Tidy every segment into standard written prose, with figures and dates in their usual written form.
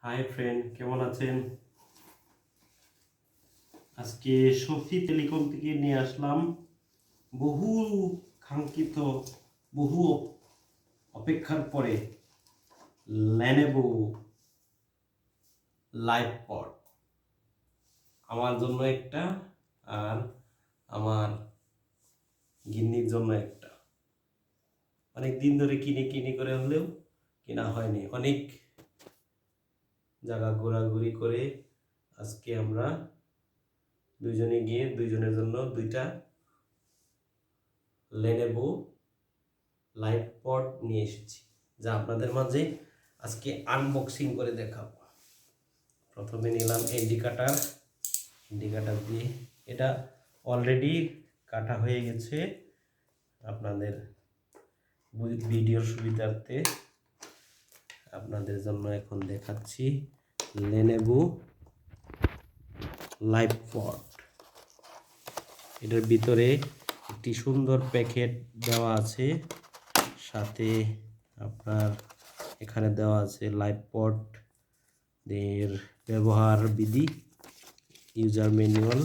Hi friend, কেমন আছেন? আজকে সফি টেলিকম থেকে নিয়ে আসলাম বহু কাঙ্ক্ষিত, বহু অপেক্ষার পরে লেনোভো লাইভপড। আমার জন্য একটা, আর আমার গিন্নির জন্য একটা। অনেক দিন ধরে কিনি করে হলেও কেনা হয়নি। অনেক জায়গা ঘোরাঘুরি করে আজকে আমরা দুইজনে গিয়ে দুইজনের জন্য দুইটা লেনোভো লাইভপড নিয়ে এসেছি, যা আপনাদের মাঝে আজকে আনবক্সিং করে দেখাবো। প্রথমে নিলাম ইন্ডিকেটার দিয়ে। এটা অলরেডি কাটা হয়ে গেছে, আপনাদের ভিডিওর সুবিধার্থে আপনাদের জন্য এখন দেখাচ্ছি লেনোভো লাইভপড। এটার ভিতরে একটি সুন্দর প্যাকেট দেওয়া আছে, সাথে আপনার এখানে দেওয়া আছে লাইভপড এর ব্যবহার বিধি, ইউজার ম্যানুয়াল,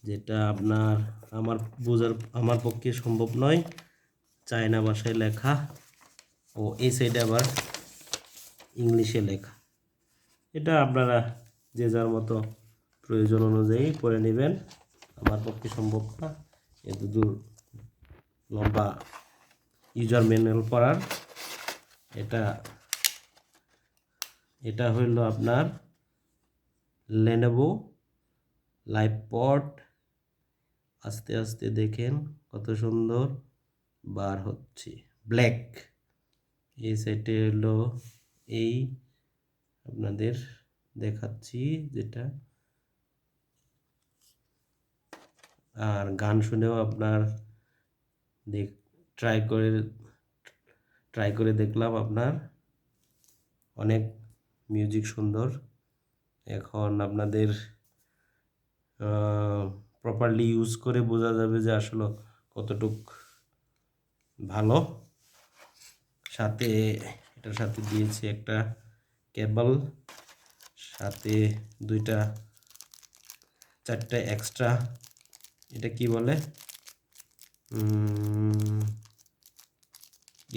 যেটা আমার পক্ষে সম্ভব নয়, চায়না ভাষায় লেখা ও এই সাইডে আবার ইংলিশে লেখা। এটা আপনারা যে যার মতো প্রয়োজন অনুযায়ী পড়ে নেবেন। আমার পক্ষে সম্ভব না এত দূর লম্বা ইউজার ম্যানুয়াল পড়ার। এটা হইল আপনার লেনোভো লাইভপড। আস্তে আস্তে দেখেন কত সুন্দর বার হচ্ছে, ব্ল্যাক। এই সাইডে হলো এই আপনাদের দেখাচ্ছি যেটা, আর গান শুনেও আপনার ট্রাই করে দেখলাম, আপনার অনেক মিউজিক সুন্দর। এখন আপনাদের প্রপারলি ইউজ করে বোঝা যাবে যে আসলে কতটুক ভালো। এটার সাথে দিয়েছে একটা কেবল, সাথে চারটা এক্সট্রা, এটা কি বলে,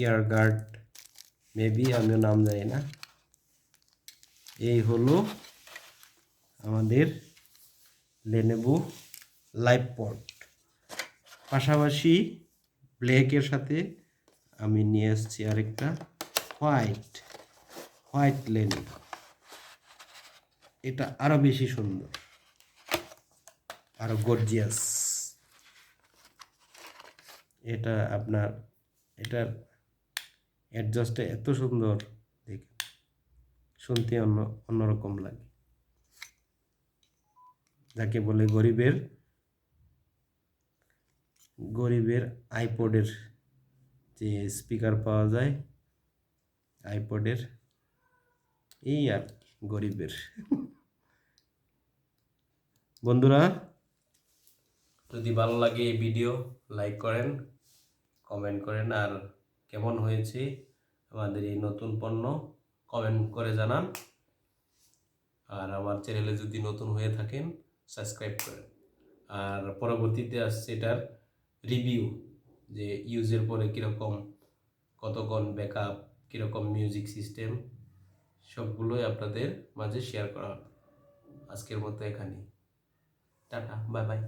ইয়ার গার্ড মেবি, আমিও নাম জানি না। এই হলো আমাদের লেনোভো লাইভপড। পাশাপাশি ব্ল্যাকের সাথে আমি নিয়ে এসেছি আরেকটা হোয়াইট লেনোভো। এটা আরো বেশি সুন্দর, আরো গর্জিয়াস। এটা আপনার এটার অ্যাডজাস্টটা এত সুন্দর, দেখে শুনতে অন্যরকম লাগে। যাকে বলে গরিবের আইপডের যে স্পিকার পাওয়া যায়, আইপডের এই আর গরিবের। বন্ধুরা, যদি ভালো লাগে এই ভিডিও লাইক করেন, কমেন্ট করেন, আর কেমন হয়েছে আমাদের এই নতুন পণ্য কমেন্ট করে জানান। আর আমার চ্যানেলে যদি নতুন হয়ে থাকেন সাবস্ক্রাইব করেন। আর পরবর্তীতে আসছে এটার রিভিউ, যে ইউজের পরে কীরকম, কতক্ষণ ব্যাকআপ, কীরকম মিউজিক সিস্টেম, সবগুলোই আপনাদের মাঝে শেয়ার করা হবে। আজকের মতো এখানেই, টাটা, বাই বাই।